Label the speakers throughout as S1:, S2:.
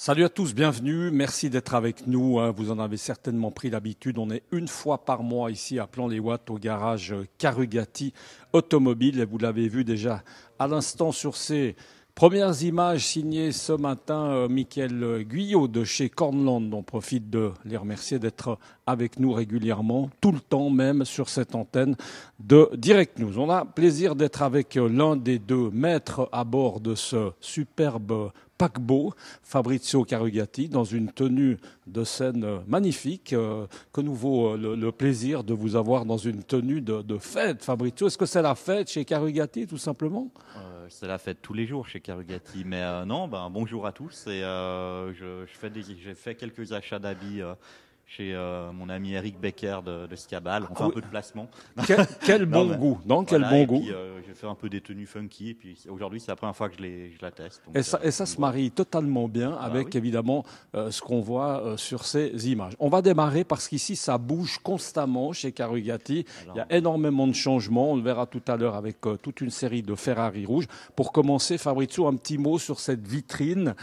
S1: Salut à tous, bienvenue. Merci d'être avec nous. Vous en avez certainement pris l'habitude. On est une fois par mois ici à Plan-les-Ouates au garage Carugati Automobile. Et vous l'avez vu déjà à l'instant sur ces premières images signées ce matin, Mickaël Guyot de chez Cornland. On profite de les remercier d'être avec nous régulièrement, tout le temps même sur cette antenne de Direct News. On a plaisir d'être avec l'un des deux maîtres à bord de ce superbe paquebot, Fabrizio Carugati, dans une tenue de scène magnifique, que nous vaut le plaisir de vous avoir dans une tenue de fête, Fabrizio. Est-ce que c'est la fête chez Carugati, tout simplement?
S2: C'est la fête tous les jours chez Carugati, mais non, bonjour à tous. Et j'ai fait quelques achats d'habits chez mon ami Eric Becker de Schiabal. On fait un peu de placement.
S1: Quel bon goût, non? Quel bon goût.
S2: Puis, j'ai fait un peu des tenues funky. Et puis aujourd'hui, c'est la première fois que je la teste. Donc,
S1: et ça se marie totalement bien avec évidemment ce qu'on voit sur ces images. On va démarrer parce qu'ici, ça bouge constamment chez Carugati. Il y a énormément de changements. On le verra tout à l'heure avec toute une série de Ferrari rouges. Pour commencer, Fabrizio, un petit mot sur cette vitrine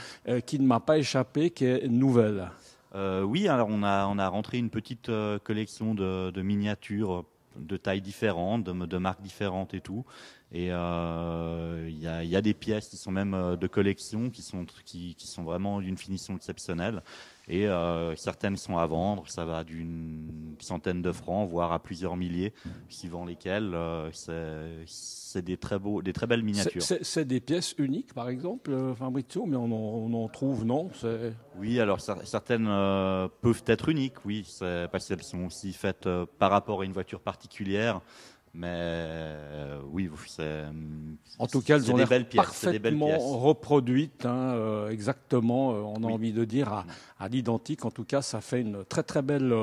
S1: qui ne m'a pas échappé, qui est nouvelle.
S2: Oui, alors on a rentré une petite collection de miniatures de tailles différentes, de marques différentes et tout. Et il y a des pièces qui sont même de collection, qui sont vraiment d'une finition exceptionnelle. Et certaines sont à vendre, ça va d'une centaine de francs, voire à plusieurs milliers, suivant lesquelles c'est des très belles miniatures.
S1: C'est des pièces uniques, par exemple, Fabrizio, mais on en trouve, non?
S2: Oui, alors certaines peuvent être uniques, oui, parce qu'elles sont aussi faites par rapport à une voiture particulière. Mais oui,
S1: en tout cas, elles ont l'air parfaitement reproduites, exactement, on a envie de dire, à l'identique. En tout cas, ça fait une très très belle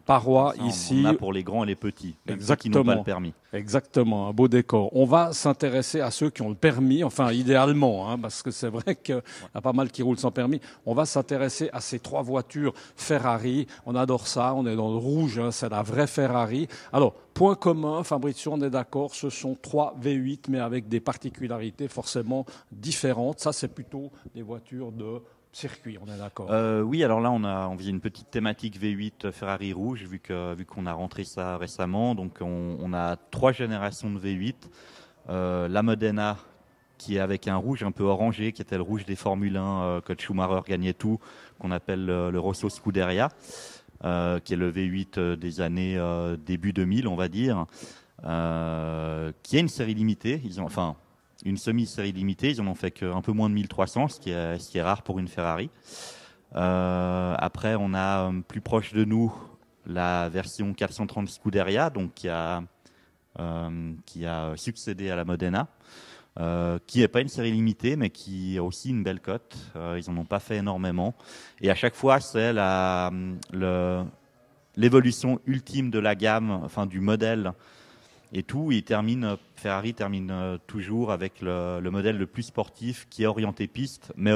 S1: paroi ici.
S2: On a pour les grands et les petits, même ceux qui n'ont pas le permis.
S1: Exactement, un beau décor. On va s'intéresser à ceux qui ont le permis, enfin idéalement, parce que c'est vrai qu'il y a pas mal qui roulent sans permis. On va s'intéresser à ces trois voitures Ferrari. On adore ça, on est dans le rouge, c'est la vraie Ferrari. Alors, point commun, Fabrizio, on est d'accord, ce sont 3 V8, mais avec des particularités forcément différentes. Ça, c'est plutôt des voitures de circuit, on est d'accord.
S2: Oui, alors là, on faisait une petite thématique V8 Ferrari rouge, vu qu'on a rentré ça récemment. Donc, on a 3 générations de V8. La Modena, qui est avec un rouge un peu orangé, qui était le rouge des Formule 1, que Schumacher gagnait tout, qu'on appelle le Rosso Scuderia, qui est le V8 des années début 2000, on va dire, qui est une série limitée. Une semi-série limitée, ils en ont fait qu'un peu moins de 1300, ce qui est rare pour une Ferrari. Après, on a plus proche de nous la version 430 Scuderia, donc qui a succédé à la Modena, qui n'est pas une série limitée, mais qui a aussi une belle cote. Ils n'en ont pas fait énormément. Et à chaque fois, c'est l'évolution ultime de la gamme, enfin du modèle. Et tout, Ferrari termine toujours avec le modèle le plus sportif qui est orienté piste, mais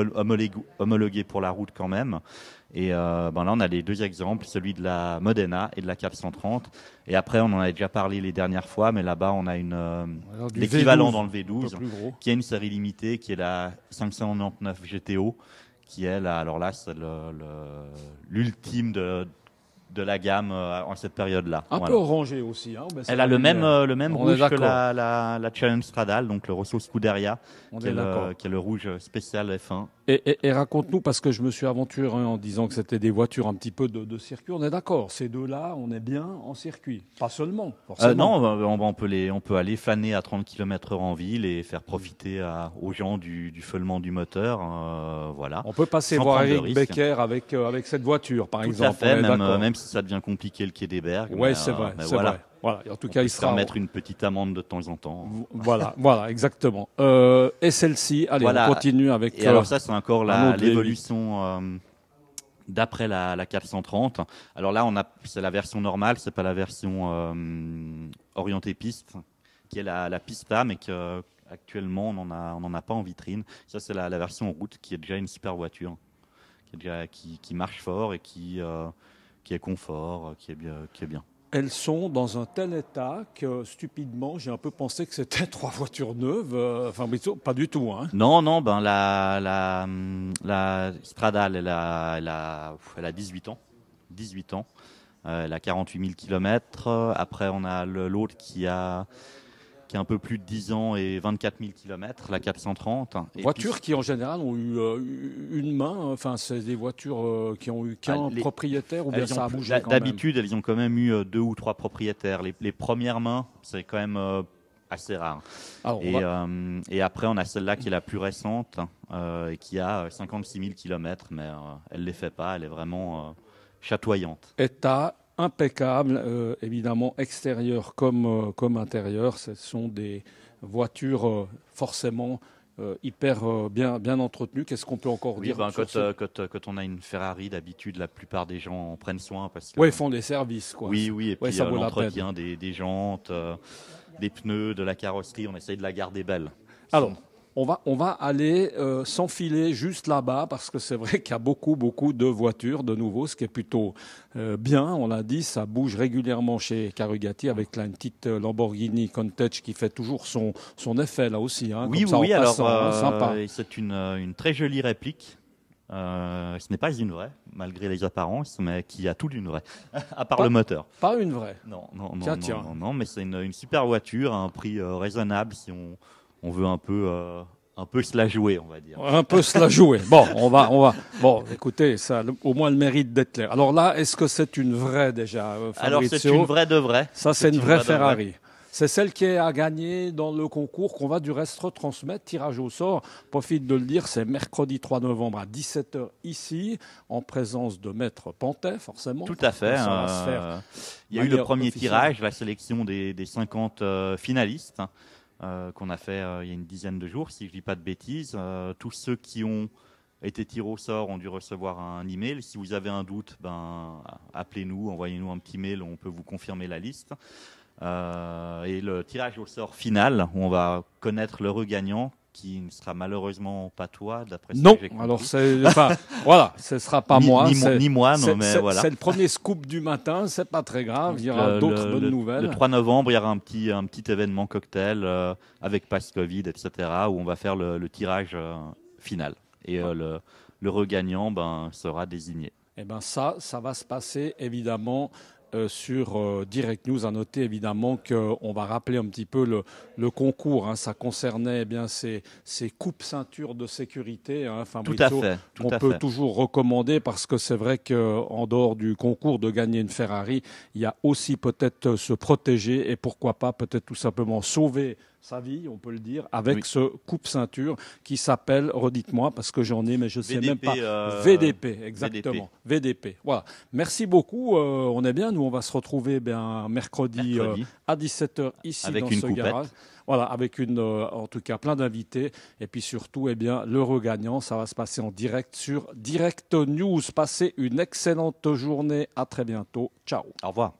S2: homologué pour la route quand même. Et là, on a les 2 exemples, celui de la Modena et de la 430. Et après, on en a déjà parlé les dernières fois, mais là-bas, on a l'équivalent dans le V12, qui est une série limitée, qui est la 599 GTO, qui est alors là, c'est l'ultime de la gamme en cette période-là.
S1: Un peu orangé aussi.
S2: Elle a le même rouge que la Challenge Stradale, donc le Rosso Scuderia, qui est le rouge spécial F1.
S1: Et raconte-nous, parce que je me suis aventuré en disant que c'était des voitures un petit peu de circuit. On est d'accord, ces deux-là, on est bien en circuit. Pas seulement, forcément.
S2: Non, on peut aller flâner à 30 km/h en ville et faire profiter aux gens du feulement du moteur. Voilà.
S1: On peut passer voir Eric Becker avec cette voiture, par exemple.
S2: Tout à fait, même si ça devient compliqué le quai des Bergues.
S1: Oui, c'est vrai. Voilà.
S2: Et en tout cas, il sera mettre une petite amende de temps en temps.
S1: Voilà, exactement. Et celle-ci, allez, on continue avec.
S2: Et alors ça, c'est encore l'évolution d'après la 430. Alors là, c'est la version normale, c'est pas la version orientée piste, qui est la Pista, mais qu'actuellement on en a pas en vitrine. Ça, c'est la version route, qui est déjà une super voiture, qui marche fort et qui est confort, qui est bien.
S1: elles sont dans un tel état que, stupidement, j'ai un peu pensé que c'était 3 voitures neuves. Enfin, mais pas du tout. Hein.
S2: Non, ben la Stradale, elle a 18 ans. 18 ans. Elle a 48 000 km. Après, on a l'autre qui a un peu plus de 10 ans et 24 000 km, la 430.
S1: Voitures qui, en général, ont eu une main. Enfin, c'est des voitures qui ont eu qu'un propriétaire ou bien ça a bougé quand même.
S2: D'habitude, elles ont quand même eu 2 ou 3 propriétaires. Les premières mains, c'est quand même assez rare. Alors, et après, on a celle-là qui est la plus récente et qui a 56 000 km, mais elle ne les fait pas. Elle est vraiment chatoyante.
S1: État impeccable, évidemment extérieur comme intérieur. Ce sont des voitures forcément hyper bien entretenues. Qu'est-ce qu'on peut encore dire
S2: quand on a une Ferrari, d'habitude, la plupart des gens en prennent soin.
S1: Oui, ils font des services. Quoi.
S2: Oui, et puis l'entretien des jantes, des pneus, de la carrosserie, on essaye de la garder belle.
S1: Alors, on va aller s'enfiler juste là-bas parce que c'est vrai qu'il y a beaucoup de voitures de nouveau, ce qui est plutôt bien. On l'a dit, ça bouge régulièrement chez Carugati avec là, une petite Lamborghini Countach qui fait toujours son effet là aussi. Hein,
S2: oui,
S1: comme ça,
S2: alors
S1: sympa.
S2: C'est une très jolie réplique. Ce n'est pas une vraie, malgré les apparences, mais qui a tout d'une vraie, à part le moteur.
S1: Pas une vraie.
S2: Non, mais c'est une super voiture à un prix raisonnable si on veut un peu se la jouer, on va dire.
S1: Un peu se la jouer. Bon, on va. Bon, écoutez, ça a au moins le mérite d'être clair. Alors là, est-ce que c'est une vraie déjà, Fabrizio?
S2: Alors c'est une vraie de vraie.
S1: Ça, c'est une vraie Ferrari. C'est celle qui est à gagner dans le concours qu'on va du reste retransmettre. Tirage au sort, profite de le dire, c'est mercredi 3 novembre à 17h ici, en présence de Maître Pantet, forcément.
S2: Tout à fait. Ça va se faire il y a eu le premier tirage, la sélection des 50 finalistes qu'on a fait il y a une dizaine de jours, si je ne dis pas de bêtises. Tous ceux qui ont été tirés au sort ont dû recevoir un email. Si vous avez un doute, appelez-nous, envoyez-nous un petit mail, on peut vous confirmer la liste. Et le tirage au sort final, où on va connaître l'heureux gagnant, qui ne sera malheureusement pas toi, d'après ce que j'ai compris.
S1: Alors voilà, ce sera pas moi.
S2: Ni moi, non, mais voilà.
S1: C'est le premier scoop du matin, c'est pas très grave, il y aura d'autres bonnes nouvelles.
S2: Le 3 novembre, il y aura un petit événement cocktail avec passe Covid, etc., où on va faire le tirage final. Et l'heureux gagnant sera désigné.
S1: Eh bien ça va se passer évidemment sur Direct News. À noter évidemment qu'on va rappeler un petit peu le concours. Hein. Ça concernait bien ces coupes ceintures de sécurité. Hein, Fabrizio,
S2: tout à fait.
S1: On peut toujours recommander parce que c'est vrai qu'en dehors du concours de gagner une Ferrari, il y a aussi peut-être se protéger et pourquoi pas peut-être tout simplement sauver sa vie, on peut le dire, avec ce coupe-ceinture qui s'appelle, redites-moi, parce que j'en ai, mais je ne sais même pas. VDP, exactement. VDP. Voilà. Merci beaucoup. On est bien. Nous, on va se retrouver mercredi. À 17h ici
S2: avec
S1: dans
S2: ce
S1: garage. Voilà, avec en tout cas plein d'invités. Et puis surtout, l'heureux gagnant, ça va se passer en direct sur Direct News. Passez une excellente journée. À très bientôt. Ciao.
S2: Au revoir.